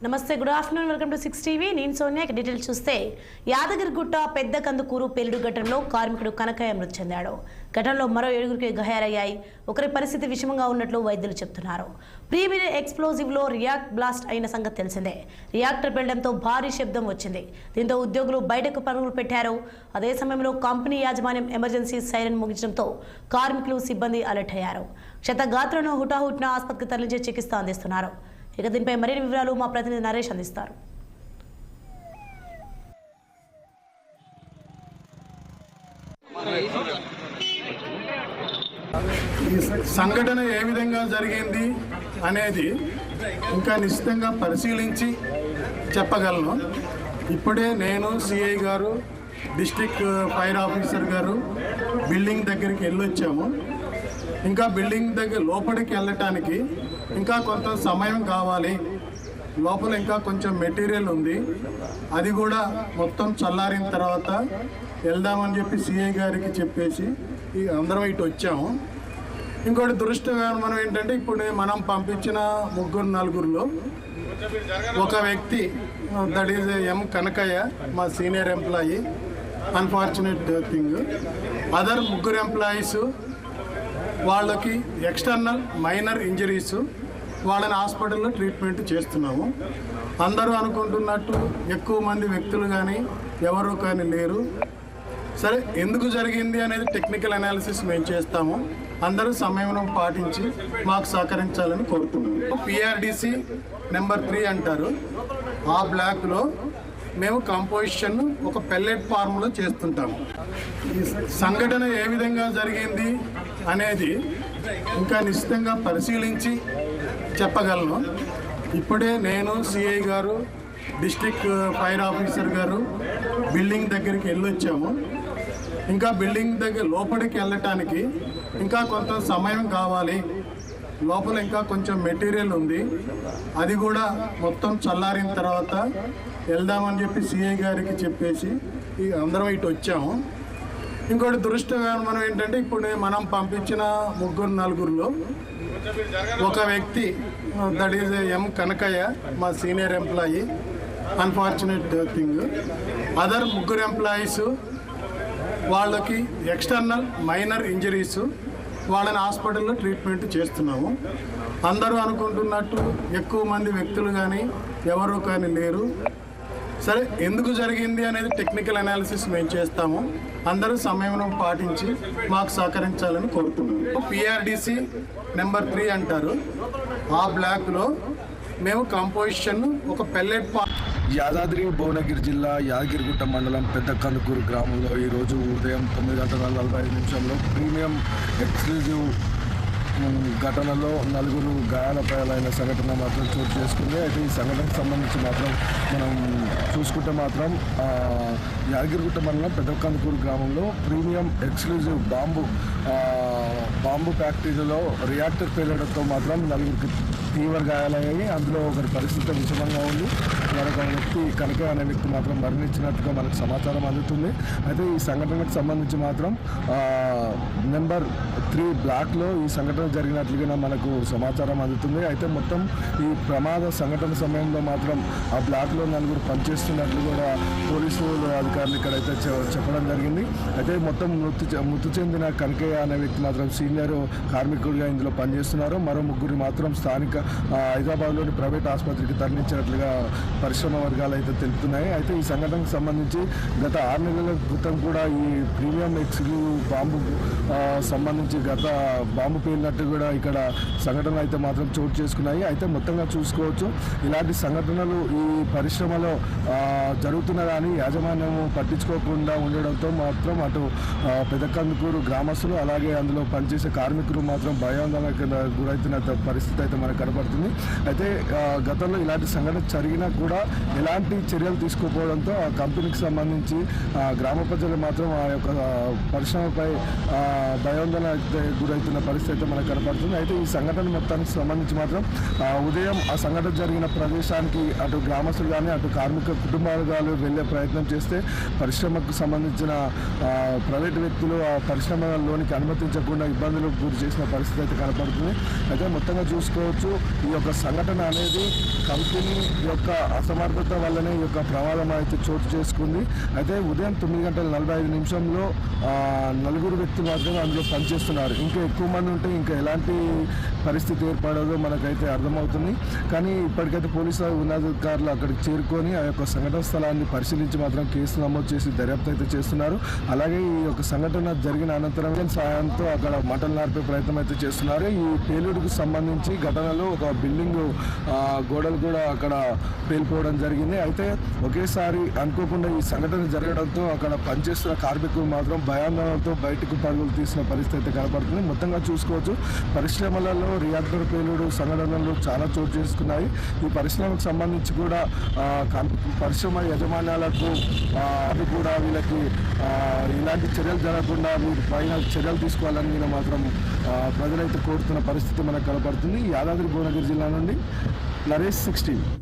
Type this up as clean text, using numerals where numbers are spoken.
నమస్తే, good afternoon, welcome to 6 TV. నేను Sonia. Details చూస్తే యాదగిరిగుట్ట పెద్ద కందుకూరు పేలుడు ఘటనలో కార్మికుడు కనకయ్య మృతి చెందాడు. ఘటనలో మరో 7గురికి గాయాలయ్యాయి. ఒకరి పరిస్థితి విషమంగా ఉన్నట్లు వైద్యులు చెబుతున్నారు. ప్రీమియర్ ఎక్స్ప్లోజివ్ లో రియాక్ట్ బ్లాస్ట్ అయిన సంగతి తెలిసిందే. రియాక్టర్ పేలడంతో భారీ శబ్దం వచ్చింది. దీంతో ఉద్యోగులు బయటకు పరుగులు పెట్టారు. అదే సమయంలో కంపెనీ యాజమాన్యం ఎమర్జెన్సీ సైరన్ ముగించడంతో కార్మికులు సిబ్బంది అలర్ట్ అయ్యారు. క్షతగాత్రులను హుటాహుటిన ఆసుపత్రికి తరలించి చికిత్స అందిస్తున్నారు. ఇక దీనిపై మరిన్ని వివరాలు మా ప్రతినిధి నరేష్ అందిస్తారు. ఈ సంఘటన ఏ విధంగా జరిగింది అనేది ఇంకా నిశ్చితంగా పరిశీలించి చెప్పగలను. ఇప్పుడే నేను సిఐ గారు, డిస్ట్రిక్ట్ ఫైర్ ఆఫీసర్ గారు బిల్డింగ్ దగ్గరికి వెళ్ళొచ్చాము. ఇంకా బిల్డింగ్ దగ్గర లోపలికి వెళ్ళటానికి ఇంకా కొంత సమయం కావాలి. లోపల ఇంకా కొంచెం మెటీరియల్ ఉంది, అది కూడా మొత్తం చల్లారిన తర్వాత వెళ్దామని చెప్పి సిఐ గారికి చెప్పేసి అందరం ఇటు వచ్చాము. ఇంకోటి దురదృష్టకరం ఏంటంటే ఇప్పుడు మనం పంపించిన 3-4లో ఒక వ్యక్తి, దట్ ఈజ్ ఎం కనకయ్య, మా senior employee. Unfortunate thing, other 3 employees వాళ్ళకి ఎక్స్టర్నల్ మైనర్ ఇంజరీస్, వాళ్ళని హాస్పిటల్లో ట్రీట్మెంట్ చేస్తున్నాము. అందరూ అనుకుంటున్నట్టు ఎక్కువ మంది వ్యక్తులు కానీ ఎవరు కానీ లేరు. సరే, ఎందుకు జరిగింది అనేది టెక్నికల్ అనాలిసిస్ మేము చేస్తాము. అందరూ సమయం పాటించి మాకు సహకరించాలని కోరుతున్నాము. పిఆర్డిసి నెంబర్ 3 అంటారు. ఆ బ్లాక్లో మేము కంపోజిషన్ ఒక పెల్లెట్ ఫార్మ్లో చేస్తుంటాము. ఈ సంఘటన ఏ విధంగా జరిగింది అనేది ఇంకా నిశ్చితంగా పరిశీలించి చెప్పగలను. ఇప్పుడే నేను సిఐ గారు, డిస్ట్రిక్ట్ ఫైర్ ఆఫీసర్ గారు బిల్డింగ్ దగ్గరికి వెళ్ళొచ్చాము. ఇంకా బిల్డింగ్ దగ్గర లోపలికి వెళ్ళటానికి ఇంకా కొంత సమయం కావాలి. లోపల ఇంకా కొంచెం మెటీరియల్ ఉంది, అది కూడా మొత్తం చల్లారిన తర్వాత వెళ్దామని చెప్పి సిఐ గారికి చెప్పేసి అందరం ఇటు వచ్చాము. ఇంకోటి దురదృష్టకరం ఏంటంటే ఇప్పుడు మనం పంపించిన 3-4లో ఒక వ్యక్తి, దట్ ఈజ్ ఎం కనకయ్య, మా senior employee. Unfortunate thing, other 3 employees వాళ్ళకి ఎక్స్టర్నల్ మైనర్ ఇంజరీస్, వాళ్ళని హాస్పిటల్లో ట్రీట్మెంట్ చేస్తున్నాము. అందరూ అనుకుంటున్నట్టు ఎక్కువ మంది వ్యక్తులు కానీ ఎవరు కానీ లేరు. సరే, ఎందుకు జరిగింది అనేది టెక్నికల్ అనాలిసిస్ మేము చేస్తాము. అందరూ సమయం పాటించి మాకు సహకరించాలని కోరుతున్నాము. పిఆర్డిసి నెంబర్ 3 అంటారు. ఆ బ్లాక్లో మేము కంపోజిషన్ ఒక పెల్లెట్ యాదాద్రి భువనగిరి జిల్లా యాదగిరిగుట్ట మండలం పెద్ద కందుకూరు గ్రామంలో ఈరోజు ఉదయం 9:45 ప్రీమియం ఎక్స్క్లూజివ్ ఘటనలో 4 గాయాలపాయాలైన సంఘటన మాత్రం చోటు చేసుకుంది. అయితే ఈ సంఘటనకు సంబంధించి మాత్రం మనం చూసుకుంటే మాత్రం యాదగిరిగుట్ట మండలం పెద్ద కందుకూరు గ్రామంలో ప్రీమియం ఎక్స్క్లూజివ్ బాంబు ఫ్యాక్టరీలో రియాక్టర్ పేలడంతో మాత్రం 4గురికి తీవ్ర గాయాలయ్యాయి. అందులో ఒకరి పరిస్థితి విషమంగా ఉంది. మరొక వ్యక్తి కనకయ్య అనే వ్యక్తి మాత్రం మరణించినట్టుగా మనకు సమాచారం అందుతుంది. అయితే ఈ సంఘటనకు సంబంధించి మాత్రం నెంబర్ 3 బ్లాక్లో ఈ సంఘటన జరిగినట్లుగా మనకు సమాచారం అందుతుంది. అయితే మొత్తం ఈ ప్రమాద సంఘటన సమయంలో మాత్రం ఆ బ్లాక్లో 4గురు పనిచేస్తున్నట్లు కూడా పోలీసు అధికారులు ఇక్కడైతే చెప్పడం జరిగింది. అయితే మొత్తం మృతి చెందిన కనకయ్య అనే వ్యక్తి మాత్రం సీనియర్ కార్మికుడిగా ఇందులో పనిచేస్తున్నారు. మరో 3 మాత్రం స్థానిక హైదరాబాద్లోని ప్రైవేట్ ఆసుపత్రికి తరలించినట్లుగా పరిశ్రమ వర్గాలు అయితే తెలుపుతున్నాయి. అయితే ఈ సంఘటనకు సంబంధించి గత 6 నెలల క్రితం కూడా ఈ ప్రీమియం ఎక్స్క్లూజివ్ బాంబు సంబంధించి బాంబు పేలినట్టు కూడా ఇక్కడ సంఘటనలు అయితే మాత్రం చోటు చేసుకున్నాయి. అయితే మొత్తంగా చూసుకోవచ్చు, ఇలాంటి సంఘటనలు ఈ పరిశ్రమలో జరుగుతున్న కానీ యాజమాన్యం పట్టించుకోకుండా ఉండడంతో మాత్రం అటు పెద్ద కందుకూరు గ్రామస్తులు అలాగే అందులో పనిచేసే కార్మికులు మాత్రం భయాందోళనకు గురవుతున్న పరిస్థితి అయితే మనకు కనపడుతుంది. అయితే గతంలో ఇలాంటి సంఘటన జరిగినా కూడా ఎలాంటి చర్యలు తీసుకోకపోవడంతో ఆ కంపెనీకి సంబంధించి గ్రామ ప్రజలు మాత్రం ఆ యొక్క పరిశ్రమపై భయాందోళన గురవుతున్న పరిస్థితి అయితే మనకు కనపడుతుంది. అయితే ఈ సంఘటన మొత్తానికి సంబంధించి మాత్రం ఉదయం ఆ సంఘటన జరిగిన ప్రదేశానికి అటు గ్రామస్తులు కానీ అటు కార్మిక కుటుంబాలు వెళ్ళే ప్రయత్నం చేస్తే పరిశ్రమకు సంబంధించిన ప్రైవేటు వ్యక్తులు ఆ పరిశ్రమలోనికి అనుమతించకుండా ఇబ్బందులకు గురి చేసిన పరిస్థితి అయితే కనపడుతుంది. అయితే మొత్తంగా చూసుకోవచ్చు ఈ యొక్క సంఘటన అనేది కంపెనీ యొక్క అసమర్థత వల్లనే ఈ యొక్క ప్రమాదం అయితే చోటు చేసుకుంది. అయితే ఉదయం 9:45 నలుగురు వ్యక్తులు మాత్రమే అందులో పనిచేస్తున్నారు. ఇంకా ఎక్కువ మంది ఉంటే ఇంకా ఎలాంటి పరిస్థితి ఏర్పడదో మనకైతే అర్థమవుతుంది. కానీ ఇప్పటికైతే పోలీసు ఉన్నతాధికారులు అక్కడికి చేరుకొని ఆ యొక్క సంఘటన స్థలాన్ని పరిశీలించి మాత్రం కేసు నమోదు చేసి దర్యాప్తు అయితే చేస్తున్నారు. అలాగే ఈ యొక్క సంఘటన జరిగిన అనంతరం సాయంతో అక్కడ మంటలు నార్పే ప్రయత్నం అయితే చేస్తున్నారు. ఈ పేలుడుకు సంబంధించి ఘటనలో ఒక బిల్డింగ్ గోడలు కూడా అక్కడ పేలిపోవడం జరిగింది. అయితే ఒకేసారి అనుకోకుండా ఈ సంఘటన జరగడంతో అక్కడ పనిచేస్తున్న కార్మికులు మాత్రం భయాందోళనతో బయటకు పరుగులు తీసిన పరిస్థితి అయితే కనపడుతుంది. మొత్తంగా చూసుకోవచ్చు పరిశ్రమలలో రియాక్టర్ పేలుడు సంఘటనలు చాలా చోటు చేసుకున్నాయి. ఈ పరిశ్రమకు సంబంధించి కూడా పరిశ్రమ యజమాన్యాలకు అది కూడా వీళ్ళకి ఇలాంటి చర్యలు జరగకుండా వీరి పైన చర్యలు తీసుకోవాలని నేను మాత్రం ప్రజలైతే కోరుతున్న పరిస్థితి మనకు కనపడుతుంది. యాదాద్రి భువనగిరి జిల్లా నుండి నరేష్ 6 TV.